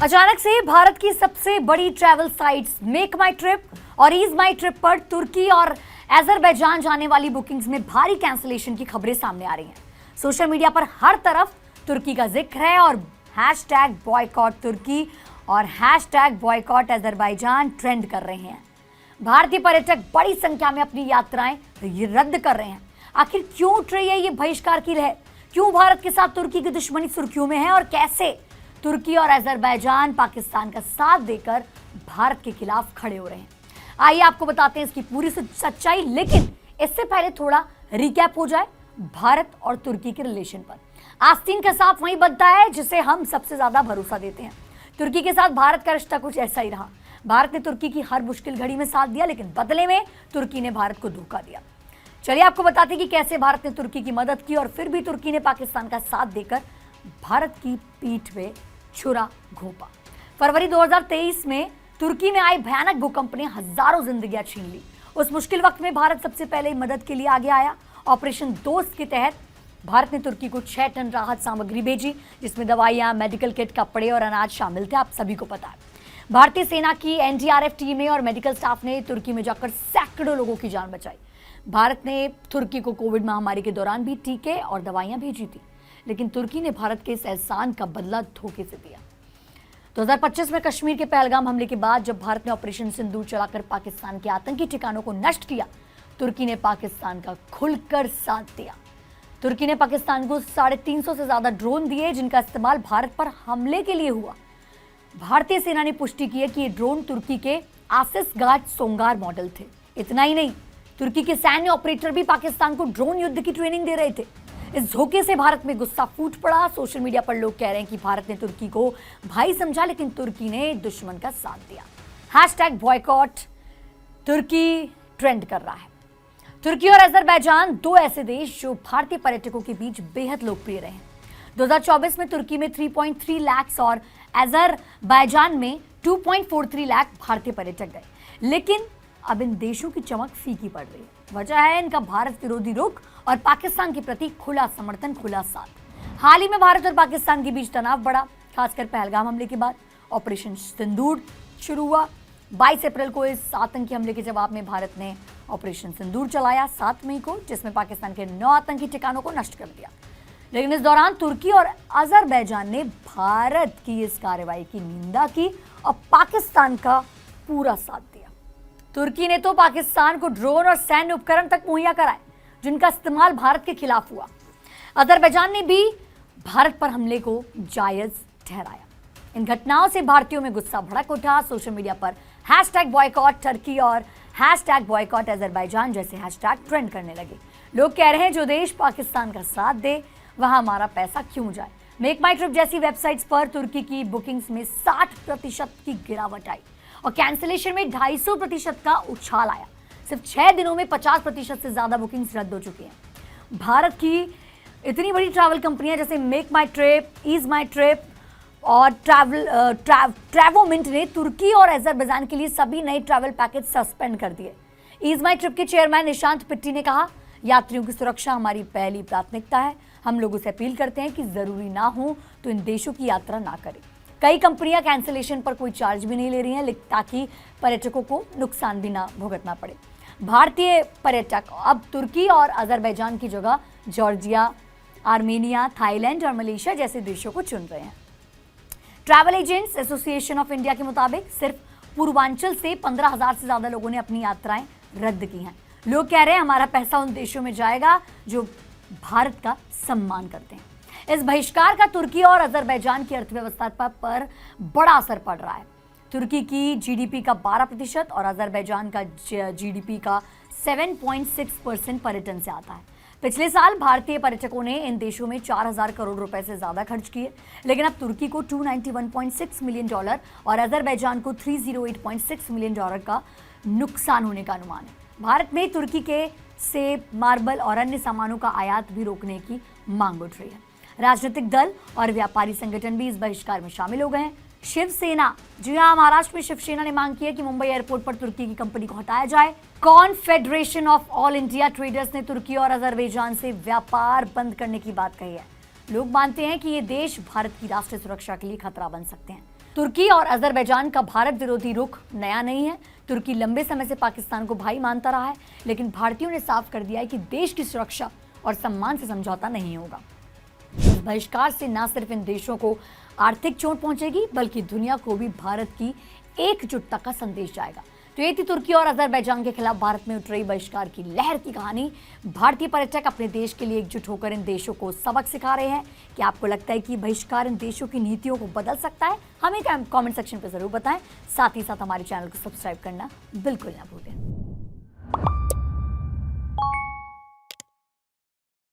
अचानक से भारत की सबसे बड़ी ट्रैवल साइट्स मेक माई ट्रिप और ईज माई ट्रिप पर तुर्की और अजरबैजान जाने वाली बुकिंग्स में भारी कैंसिलेशन की खबरें सामने आ रही हैं। सोशल मीडिया पर हर तरफ तुर्की का जिक्र है और हैशटैग बॉयकॉट तुर्की और हैशटैग बॉयकॉट अजरबैजान ट्रेंड कर रहे हैं। भारतीय पर्यटक बड़ी संख्या में अपनी यात्राएं रद्द कर रहे हैं। आखिर क्यों उठ रही है ये बहिष्कार की लहर? क्यों भारत के साथ तुर्की की दुश्मनी सुर्खियों में है और कैसे तुर्की और अजरबैजान पाकिस्तान का साथ देकर भारत के खिलाफ खड़े हो रहे हैं? आइए आपको बताते हैं इसकी पूरी सच्चाई, लेकिन इससे पहले थोड़ा रिकैप हो जाए भारत और तुर्की के रिलेशन पर। आस्तीन का साथ वही बनता है जिसे हम सबसे ज्यादा भरोसा देते हैं। तुर्की के साथ भारत का रिश्ता कुछ ऐसा ही रहा। भारत ने तुर्की की हर मुश्किल घड़ी में साथ दिया, लेकिन बदले में तुर्की ने भारत को धोखा दिया। चलिए आपको बताते हैं कि कैसे भारत ने तुर्की की मदद की और फिर भी तुर्की ने पाकिस्तान का साथ देकर भारत की पीठ पे छुरा घोंपा। फरवरी 2023 में तुर्की में आई भयानक भूकंप ने हजारों जिंदगियां छीन ली। उस मुश्किल वक्त में भारत सबसे पहले मदद के लिए आगे आया। ऑपरेशन दोस्त के तहत भारत ने तुर्की को 6 टन राहत सामग्री भेजी, जिसमें दवाइयां, मेडिकल किट, कपड़े और अनाज शामिल थे। आप सभी को पता है भारतीय सेना की एनडीआरएफ टीमें और मेडिकल स्टाफ ने तुर्की में जाकर सैकड़ों लोगों की जान बचाई। भारत ने तुर्की को कोविड महामारी के दौरान भी टीके और दवाइयां भेजी थी, लेकिन तुर्की ने भारत के इस एहसान का बदला धोखे से दिया। 2025 में कश्मीर के पहलगाम हमले के बाद जब भारत ने ऑपरेशन सिंदूर चलाकर पाकिस्तान के आतंकी ठिकानों को नष्ट किया, तुर्की ने पाकिस्तान का खुलकर साथ दिया। तुर्की ने पाकिस्तान को 350 से ज्यादा ड्रोन दिए, जिनका इस्तेमाल भारत पर हमले के लिए हुआ। भारतीय सेना ने पुष्टि की है कि ये ड्रोन तुर्की के आसिस गार्ड सोंगार मॉडल थे। इतना ही नहीं, तुर्की के सैन्य ऑपरेटर भी पाकिस्तान को ड्रोन युद्ध की ट्रेनिंग दे रहे थे। इस धोखे से भारत में गुस्सा फूट पड़ा। सोशल मीडिया पर लोग कह रहे हैं कि भारत ने तुर्की को भाई समझा, लेकिन तुर्की ने दुश्मन का साथ दिया। हैशटैग बॉयकॉट तुर्की ट्रेंड कर रहा है। तुर्की और अजरबैजान दो ऐसे देश जो भारतीय पर्यटकों के बीच बेहद लोकप्रिय रहे हैं। 2024 में तुर्की में 3.3 लाख और अजरबैजान में 2.43 लाख भारतीय पर्यटक गए, लेकिन अब इन देशों की चमक फीकी पड़ रही है। वजह है इनका भारत विरोधी रुख और पाकिस्तान के प्रति खुला समर्थन, खुला साथ। हाल ही में भारत और पाकिस्तान के बीच तनाव बढ़ा, खासकर पहलगाम हमले के बाद। ऑपरेशन सिंदूर शुरू हुआ। 22 अप्रैल को इस आतंकी हमले के जवाब में भारत ने ऑपरेशन सिंदूर चलाया 7 मई को, जिसमें पाकिस्तान के 9 आतंकी ठिकानों को नष्ट कर दिया। लेकिन इस दौरान तुर्की और अजरबैजान ने भारत की इस कार्रवाई की निंदा की और पाकिस्तान का पूरा साथ दिया। तुर्की ने तो पाकिस्तान को ड्रोन और सैन्य उपकरण तक मुहैया कराए, जिनका इस्तेमाल भारत के खिलाफ हुआ। अजरबैजान ने भी भारत पर हमले को जायज ठहराया। इन घटनाओं से भारतीयों में गुस्सा भड़क उठा। सोशल मीडिया पर हैशटैग बॉयकॉट तुर्की और हैशटैग बॉयकॉट अजरबैजान जैसे हैशटैग ट्रेंड करने लगे। लोग कह रहे हैं जो देश पाकिस्तान का साथ दे वहां हमारा पैसा क्यों जाए। मेक माई ट्रिप जैसी वेबसाइट्स पर तुर्की की बुकिंग्स में 60% की गिरावट आई और कैंसिलेशन में 250% का उछाल आया। सिर्फ 6 दिनों में 50% से ज्यादा बुकिंग्स रद्द हो चुकी हैं। भारत की इतनी बड़ी ट्रैवल कंपनियां जैसे मेक माई ट्रिप, ईज माई ट्रिप और ट्रैवोमिंट ने तुर्की और अजरबैजान के लिए सभी नए ट्रैवल पैकेज सस्पेंड कर दिए। ईज माई ट्रिप के चेयरमैन निशांत पिट्टी ने कहा, यात्रियों की सुरक्षा हमारी पहली प्राथमिकता है। हम लोगों से अपील करते हैं कि जरूरी ना हो तो इन देशों की यात्रा ना करें। कई कंपनियां कैंसिलेशन पर कोई चार्ज भी नहीं ले रही हैं, ताकि पर्यटकों को नुकसान भी ना भुगतना पड़े। भारतीय पर्यटक अब तुर्की और अजरबैजान की जगह जॉर्जिया, आर्मेनिया, थाईलैंड और मलेशिया जैसे देशों को चुन रहे हैं। Travel agents association of India के मुताबिक सिर्फ पूर्वांचल से 15,000 से ज्यादा लोगों ने अपनी यात्राएं रद्द की हैं। लोग कह रहे हैं हमारा पैसा उन देशों में जाएगा जो भारत का सम्मान करते हैं। इस बहिष्कार का तुर्की और अजरबैजान की अर्थव्यवस्था पर बड़ा असर पड़ रहा है। तुर्की की जीडीपी का 12% और अजरबैजान का जीडीपी का 7.6% पर्यटन से आता है। पिछले साल भारतीय पर्यटकों ने इन देशों में 4,000 करोड़ रुपए से ज्यादा खर्च किए, लेकिन अब तुर्की को $291.6 मिलियन और अजरबैजान को $308.6 मिलियन का नुकसान होने का अनुमान है। भारत में तुर्की के सेब, मार्बल और अन्य सामानों का आयात भी रोकने की मांग उठ रही है। राजनीतिक दल और व्यापारी संगठन भी इस बहिष्कार में शामिल हो गए हैं। शिवसेना, जी हाँ, महाराष्ट्र में शिवसेना ने मांग की है कि मुंबई एयरपोर्ट पर तुर्की की कंपनी को हटाया जाए। Confederation of all India traders ने तुर्की और अजरबैजान से व्यापार बंद करने की बात कही है। लोग मानते हैं कि ये देश भारत की राष्ट्रीय सुरक्षा के लिए खतरा बन सकते हैं। तुर्की और अजरबैजान का भारत विरोधी रुख नया नहीं है। तुर्की लंबे समय से पाकिस्तान को भाई मानता रहा है, लेकिन भारतीयों ने साफ कर दिया है कि देश की सुरक्षा और सम्मान से समझौता नहीं होगा। इस बहिष्कार से न सिर्फ इन देशों को आर्थिक चोट पहुंचेगी, बल्कि दुनिया को भी भारत की एकजुटता का संदेश जाएगा। तो ये थी तुर्की और अजरबैजान के खिलाफ भारत में उठ रही बहिष्कार की लहर की कहानी। भारतीय पर्यटक अपने देश के लिए एकजुट होकर इन देशों को सबक सिखा रहे हैं। कि आपको लगता है कि बहिष्कार इन देशों की नीतियों को बदल सकता है? हमें कमेंट सेक्शन पर जरूर बताएं। साथ ही साथ हमारे चैनल को सब्सक्राइब करना बिल्कुल ना भूलें।